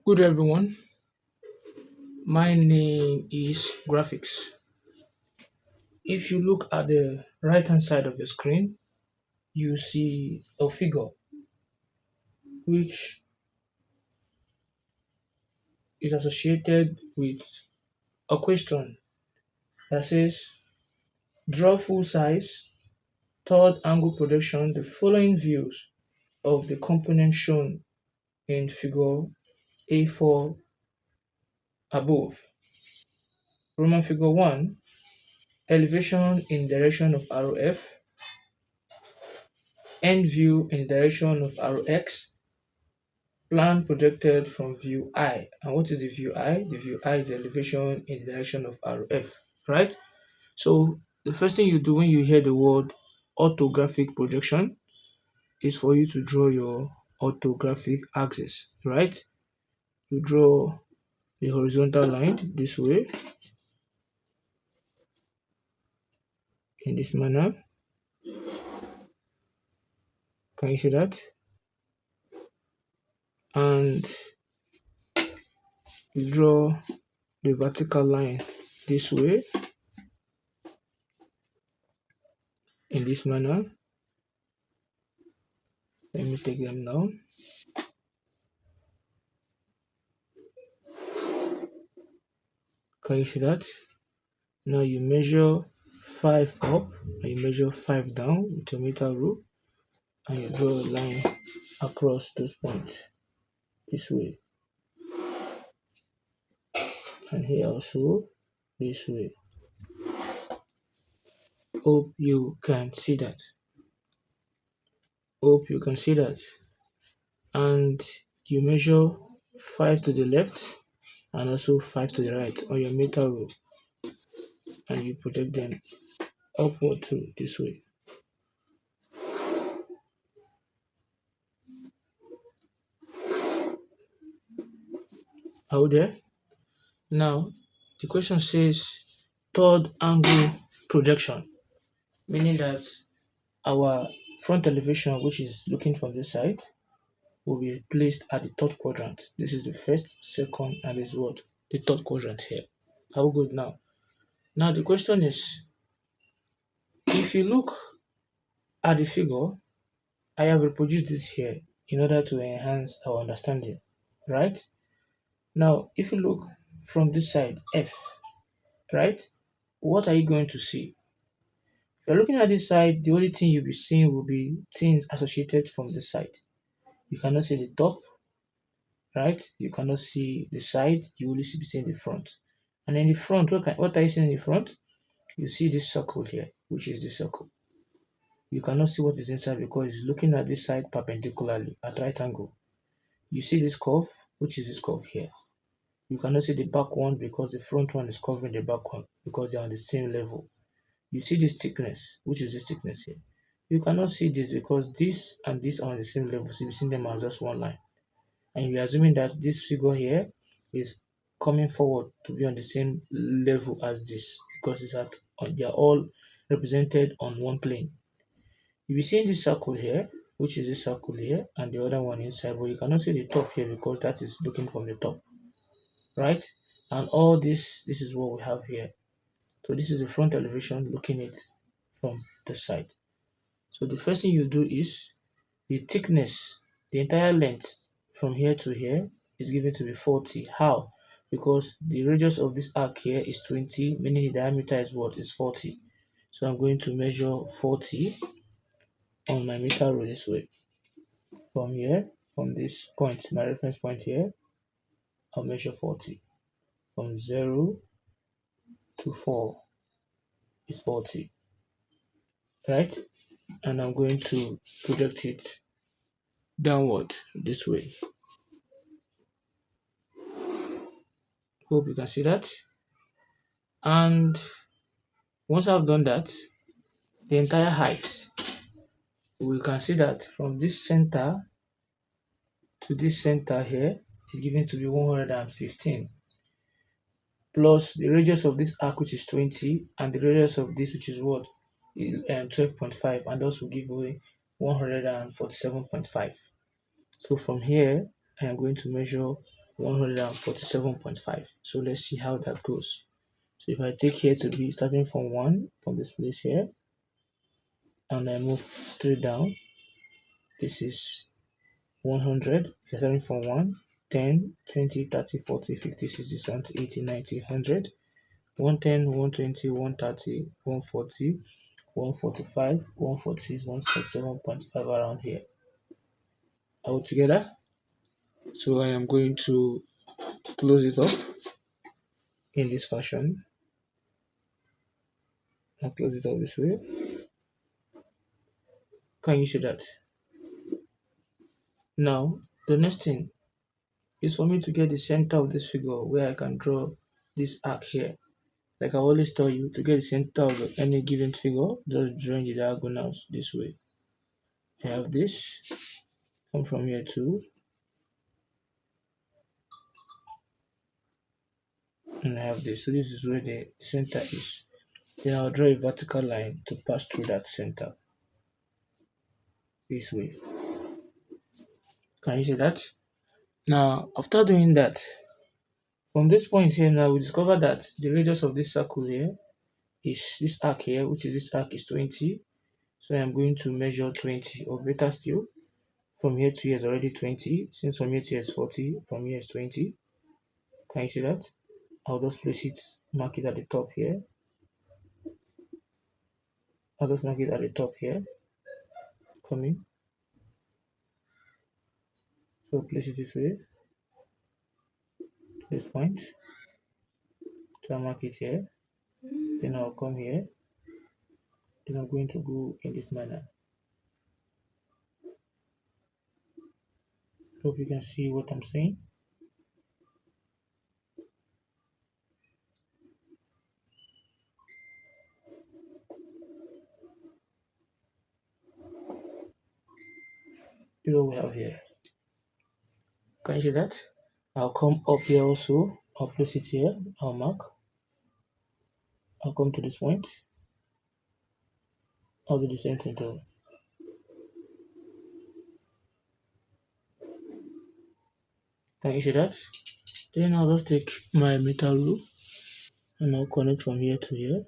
Good everyone, my name is Graphics. If you look at the right hand side of your screen, you see a figure which is associated with a question that says draw full size third angle projection the following views of the component shown in figure A4 above. Roman figure 1, elevation in direction of arrow F, end view in direction of arrow X, plan projected from view I. And what is the view I? The view I is the elevation in the direction of arrow F, right? So the first thing you do when you hear the word orthographic projection is for you to draw your orthographic axis, right? You draw the horizontal line this way, in this manner. Can you see that? And you draw the vertical line this way, in this manner. Let me take them down. Can you see that? Now you measure 5 up and you measure 5 down with your meter rule, and you draw a line across those points this way, and here also this way. Hope you can see that. Hope you can see that. And you measure 5 to the left and also 5 to the right on your meter rule, and you project them upward too this way. Out there. Now the question says third angle projection, meaning that our front elevation, which is looking from this side, will be placed at the third quadrant. This is the first, second, and this is what? The third quadrant here. How good now? Now the question is, if you look at the figure, I have reproduced this here in order to enhance our understanding, right? Now, if you look from this side, F, right? What are you going to see? If you're looking at this side, the only thing you'll be seeing will be things associated from this side. You cannot see the top, right? You cannot see the side, you only be seeing the front. And in the front, what are you seeing in the front? You see this circle here, which is the circle. You cannot see what is inside because it's looking at this side perpendicularly at right angle. You see this curve, which is this curve here. You cannot see the back one because the front one is covering the back one because they are on the same level. You see this thickness, which is this thickness here. You cannot see this because this and this are on the same level, so you see them as just one line. And you're assuming that this figure here is coming forward to be on the same level as this because they are all represented on one plane. You'll be seeing this circle here, which is this circle here, and the other one inside, but you cannot see the top here because that is looking from the top, right? And all this is what we have here. So this is the front elevation looking it from the side. So the first thing you do is the thickness, the entire length from here to here is given to be 40. How? Because the radius of this arc here is 20, meaning the diameter is what? Is 40. So I'm going to measure 40 on my meter rule this way. From here, from this point, my reference point here, I'll measure 40. From 0 to 4 is 40, right? And I'm going to project it downward this way. Hope you can see that. And once I've done that, the entire height, we can see that from this center to this center here is given to be 115 plus the radius of this arc, which is 20, and the radius of this, which is what? 12.5, and those will give away 147.5. So from here I am going to measure 147.5. So let's see how that goes. So if I take here to be starting from 1 from this place here, and I move straight down, this is 100. If you're starting from 1, 10, 20, 30, 40, 50, 60, 70, 80, 90, 100, 110, 120, 130, 140, 145, 146, 147.5 around here altogether. So I am going to close it up in this fashion. I'll close it up this way. Can you see that? Now, the next thing is for me to get the center of this figure where I can draw this arc here. Like I always tell you, to get the center of any given figure, just drawing the diagonals this way. I have this, come from here too, and I have this. So this is where the center is. Then I'll draw a vertical line to pass through that center this way. Can you see that? Now, after doing that, from this point here now, we discover that the radius of this circle here is this arc here, which is this arc is 20. So I'm going to measure 20, or better still, from here to here is already 20. Since from here to here is 40, from here is 20. Can you see that? I'll just place it, mark it at the top here. I'll just mark it at the top here. Come in. So place it this way, this point. So I'll mark it here. Then I'll come here. Then I'm going to go in this manner. Hope you can see what I'm saying. This is what we have here. Can you see that? I'll come up here also. I'll place it here. I'll mark. I'll come to this point. I'll do the same thing too. Can you see that? Then I'll just take my metal rule and I'll connect from here to here.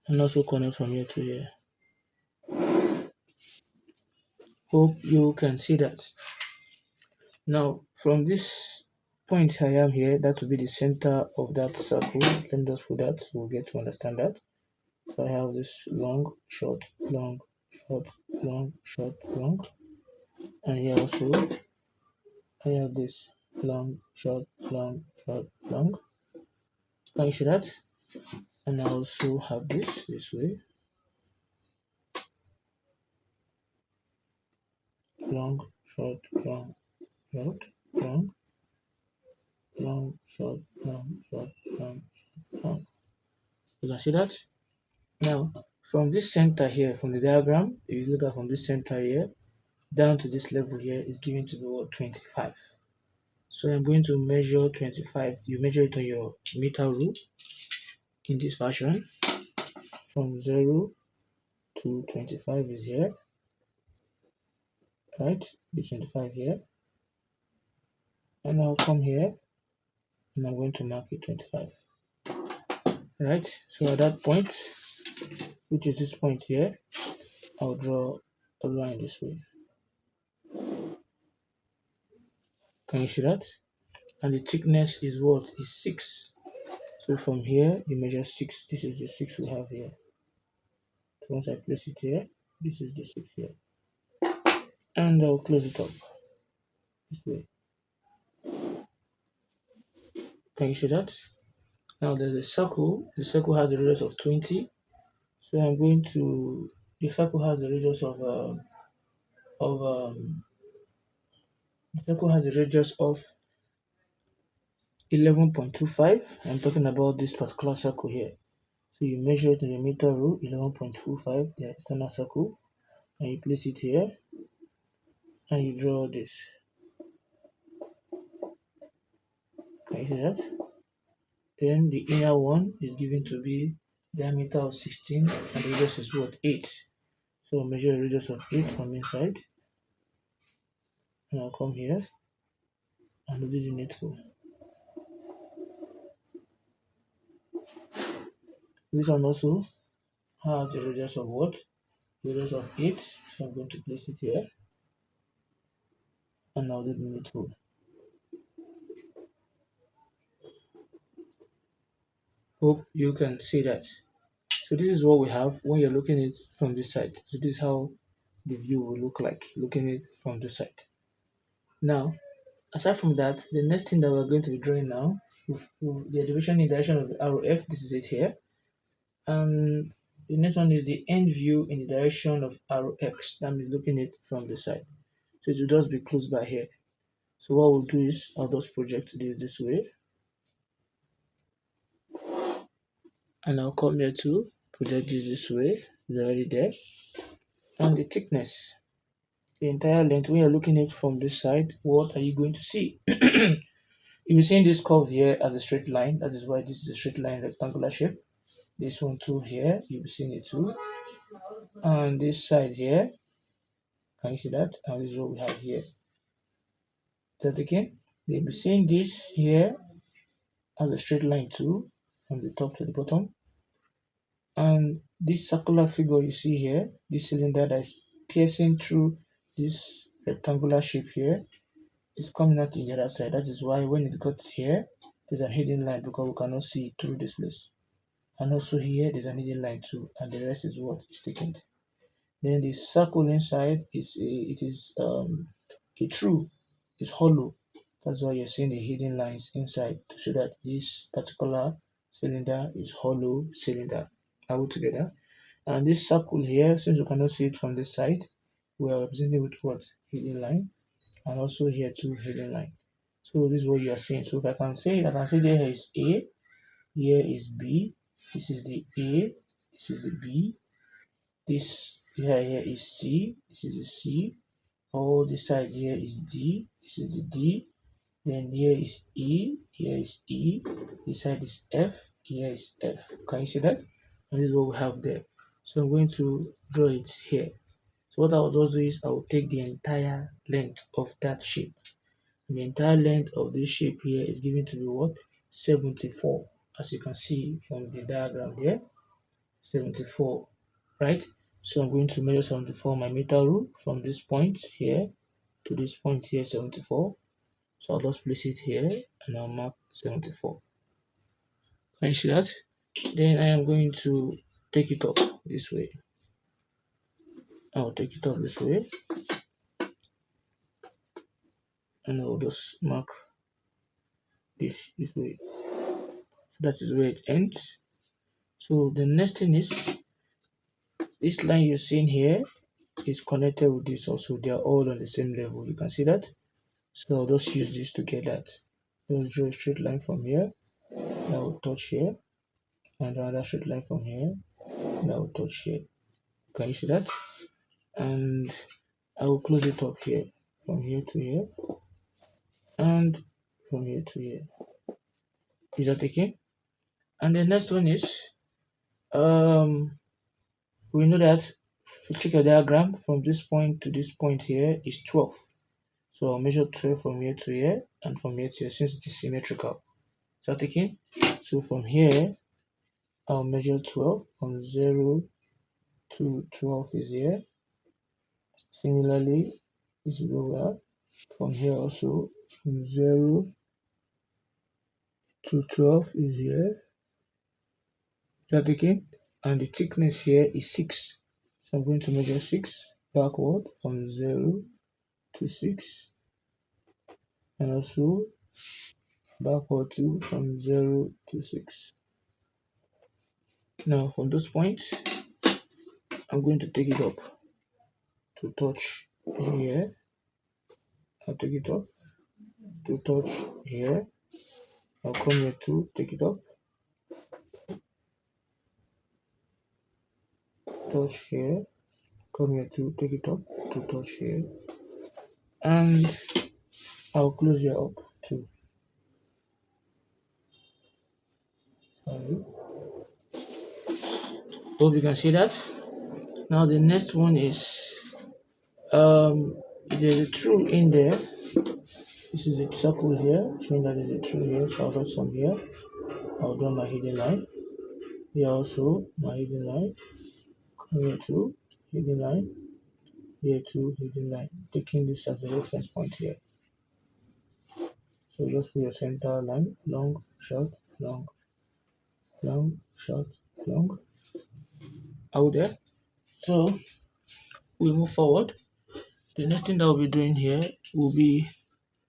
And also connect from here to here. Hope you can see that. Now, from this point I am here, that will be the center of that circle. Let me just put that so we'll get to understand that. So I have this long, short, long, short, long, short, long. And here also, I have this long, short, long, short, long. Can you see that? And I also have this way. Long, short, long, short, long, long, short, long, short, long, short, long. You can see that? Now, from this center here, from the diagram, if you look at from this center here, down to this level here is given to be what, 25. So I'm going to measure 25. You measure it on your meter rule in this fashion. From 0 to 25 is here. Right? This 25 here. And I'll come here and I'm going to mark it 25. Right? So at that point, which is this point here, I'll draw a line this way. Can you see that? And the thickness is what? Is 6. So from here, you measure 6. This is the 6 we have here. So once I place it here, this is the 6 here. And I'll close it up this way. Can you see that? Now there's a circle. The circle has a radius of 20. So I'm going to, the circle has a radius of the circle has a radius of 11.25. I'm talking about this particular circle here. So you measure it in the meter rule, 11.25, the external circle, and you place it here, and you draw this. Can you see that? Then the inner one is given to be diameter of 16, and the radius is what? 8. So measure a radius of 8 from inside. and I'll come here and do the needful. This one also has the radius of what? Radius of 8. So I'm going to place it here and I'll do the needful. Hope you can see that. So this is what we have when you're looking at it from this side. So this is how the view will look like looking at it from this side. Now, aside from that, the next thing that we're going to be drawing now, the elevation in direction of the arrow F, this is it here. And the next one is the end view in the direction of arrow X. That means looking at it from the side. So it will just be close by here. So what we'll do is I'll just project this way. And I'll come here to project this way. It's already there. And the thickness, the entire length, when you're looking at it from this side, what are you going to see? You'll be seeing this curve here as a straight line. That is why this is a straight line rectangular shape. This one too here, you'll be seeing it too. And this side here, can you see that? And this is what we have here. That again, you'll be seeing this here as a straight line too, from the top to the bottom. And this circular figure you see here, this cylinder that is piercing through this rectangular shape here, is coming out in the other side. That is why when it got here, there's a hidden line because we cannot see it through this place. And also here, there's an hidden line too, and the rest is what is thickened. Then the circle inside is a true, it's hollow. That's why you're seeing the hidden lines inside to show that this particular cylinder is hollow cylinder. Are we together? And this circle here, since you cannot see it from this side, we are representing with what? Hidden line. And also here too, hidden line. So this is what you are seeing. So if I can say there is A, here is B, this is the A, this is the B, this here is C, this is the C, all this side here is D, this is the D, then here is E, here is E, this side is F, here is F. Can you see that? And this is what we have there. So I'm going to draw it here. So what I will also do is I will take the entire length of that shape. And the entire length of this shape here is given to be what? 74. As you can see from the diagram there, 74, right? So I'm going to measure 74 my meter rule from this point here to this point here, 74. So I'll just place it here and I'll mark 74. Can you see that? Then I am going to take it up this way. I'll take it up this way and I'll just mark this way. So that is where it ends. So the next thing is this line you're seeing here is connected with this also. They are all on the same level. You can see that. So I'll just use this to get that. Just draw a straight line from here. That will touch here. And another straight line from here. That will touch here. Can you see that? And I will close it up here. From here to here. And from here to here. Is that okay? And the next one is we know that if you check your diagram from this point to this point here is 12. So I'll measure 12 from here to here and from here to here since it is symmetrical. Is that okay? So from here I'll measure 12 from 0 to 12 is here. Similarly, this is where we are. From here also from 0 to 12 is here. Is that okay? And the thickness here is 6. So I'm going to measure 6 backward from 0 to 6 and also backward too from 0 to 6. Now from those points I'm going to take it up to touch here. I'll take it up to touch here. I'll come here to take it up, touch here, come here to take it up to touch here, and I'll close here up too. Sorry. Hope you can see that. Now the next one is If there's a true in there, this is a circle here, showing that there's a true here, so I'll draw some here. I'll draw my hidden line. Here also, my hidden line. Here too, hidden line. Here too, hidden line. Taking this as a reference point here. So just put your center line, long, short, long, long, short, long. Out there. So we move forward. The next thing that we'll be doing here will be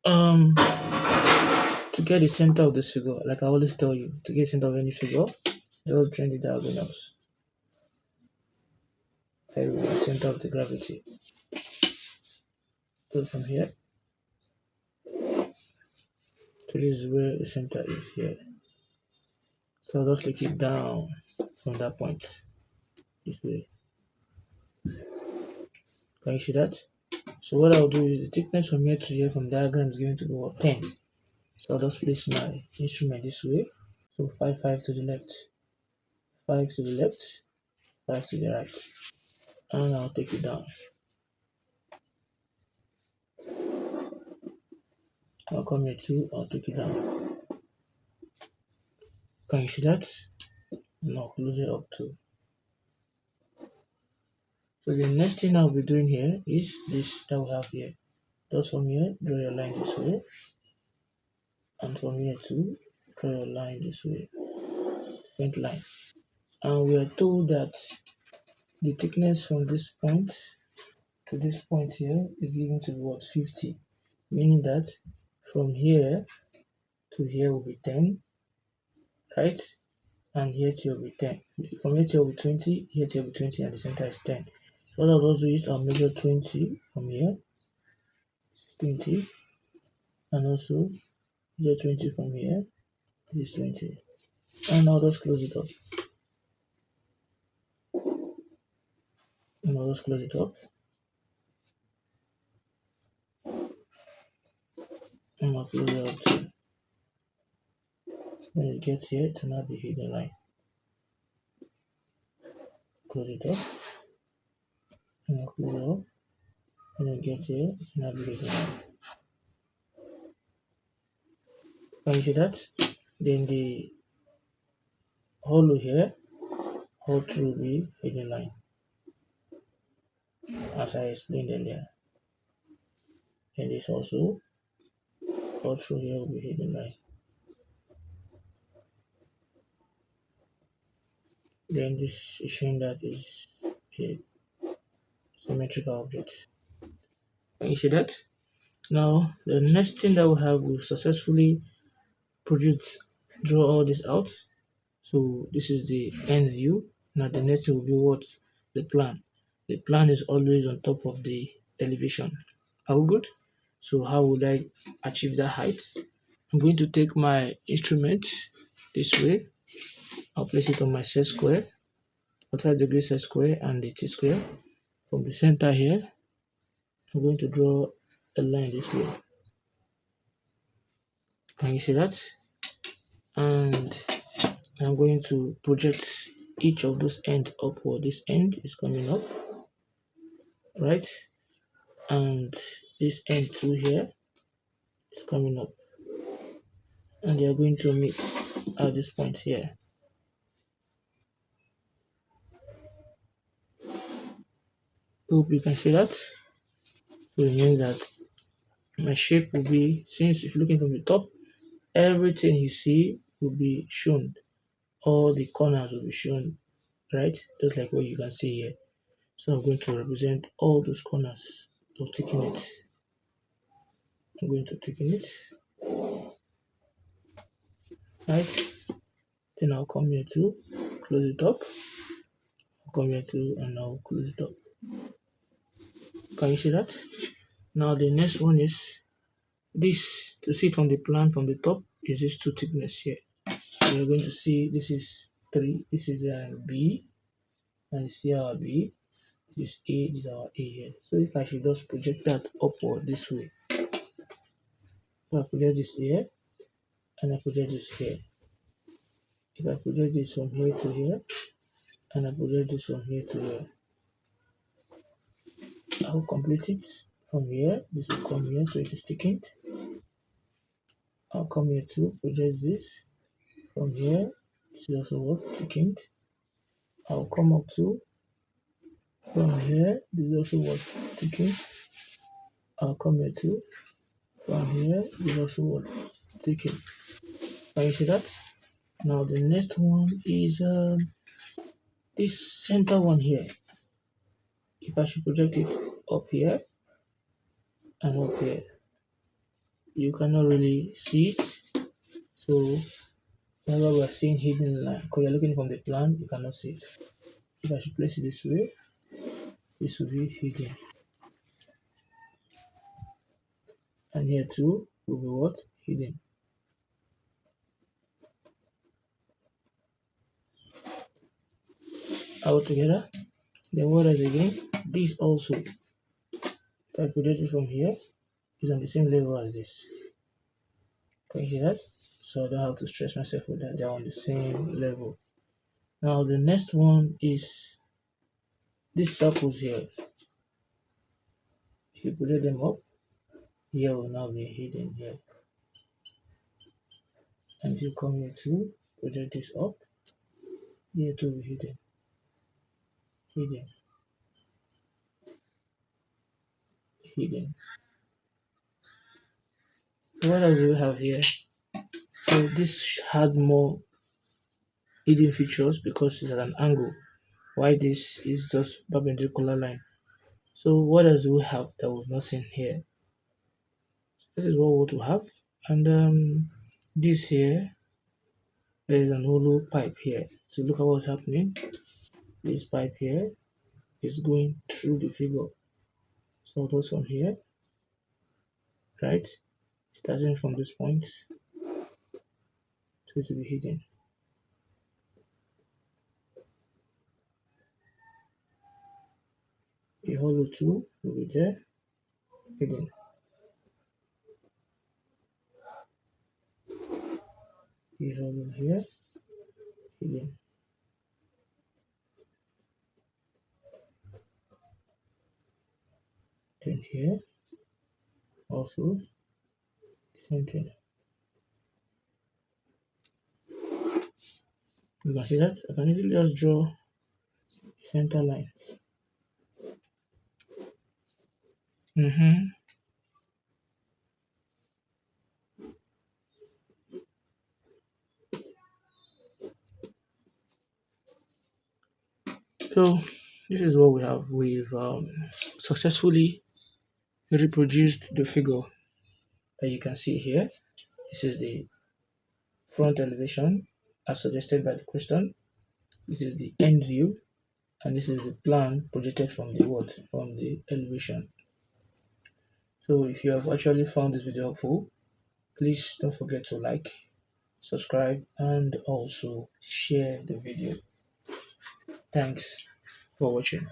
to get the center of this figure. Like I always tell you, to get the center of any figure, just draw the diagonals. There we go, center of the gravity. So from here to this is where the center is here. So I'll just take it down from that point this way. Can you see that? So what I'll do is the thickness from here to here from diagram is going to be what, 10. So I'll just place my instrument this way. So 5, 5 to the left, 5 to the left, 5 to the right. And I'll take it down. I'll come here too, I'll take it down. Can you see that? And I'll close it up too. So the next thing I'll be doing here is this that we have here. Just from here, draw your line this way. And from here too, draw your line this way. Different line. And we are told that the thickness from this point to this point here is given to be what, 50. Meaning that from here to here will be 10, right? And here to here will be 10. From here to here will be 20, here to here will be 20, and the center is 10. So what I'll also do is I'll measure 20 from here, 20, and also measure 20 from here, this 20. And I'll just close it up. And I'll just close it up. And I'll close it up too. When it gets here, it will not be hidden line. Close it up. And I'll close it up. When it gets here, it will not be hidden line. Can you see that? Then the hollow here, all through will be hidden line, as I explained earlier. And this also, all through here will be hidden line. Then this is showing that is a symmetrical object. Can you see that? Now the next thing that we have, will successfully draw all this out. So this is the end view. Now the next thing will be what? The plan. The plan is always on top of the elevation. Are we good? So how would I achieve that height? I'm going to take my instrument this way. I'll place it on my set square, 45 degrees set square and the t square. From the center here, I'm going to draw a line this way. Can you see that? And I'm going to project each of those ends upward. This end is coming up, right? And this end too here is coming up. And they are going to meet at this point here. Hope you can see that. So it means that my shape will be, since if you're looking from the top, everything you see will be shown. All the corners will be shown, right? Just like what you can see here. So I'm going to represent all those corners. So taking it. I'm going to taking it. Right? Then I'll come here to close it up. I'll come here too and I'll close it up. Can you see that? Now the next one is this. To see it from the plan from the top is this two thickness here. So you're going to see this is 3, this is B, and it's here our B, this is A, this is our A here. So if I should just project that upward this way, so I project this here, and I project this here. If I project this from here to here, and I project this from here to here, I will complete it From here, this will come here, so it is thickened. I'll come here to project this. From here, this is also what thickened. I'll come up to from here, this is also what thickened. I'll come here to from here, this is also what thickened. Can you see that? Now the next one is this center one here. If I should project it up here and up here, you cannot really see it. So that's why we're seeing hidden line. Because you're looking from the plan, you cannot see it. If I should place it this way, this will be hidden. And here too will be what? Hidden. All together. Then what else again? This also, if I project it from here, is on the same level as this. Can you see that? So I don't have to stress myself with that. They're on the same level. Now the next one is these circles here. If you project them up, here will now be hidden here. And if you come here to project this up, here to be hidden. Hidden. Hidden. What else do we have here? So this had more hidden features because it's at an angle. Why this is just perpendicular line. So what else do we have that we've not seen here? This is what we want to have. And this here, there is an hollow pipe here. So look at what's happening. This pipe here is going through the figure. So those from here, right? Starting from this point, so it will be hidden. The hollow 2 will be there, hidden. The hollow here, hidden. Then here, also, same thing. You can see that I can easily just draw a center line. So this is what we have. We've successfully reproduced the figure that you can see here. This is the front elevation as suggested by the question. This is the end view, and this is the plan projected from the what? From the elevation. So if you have actually found this video helpful, please don't forget to like, subscribe, and also share the video. Thanks for watching.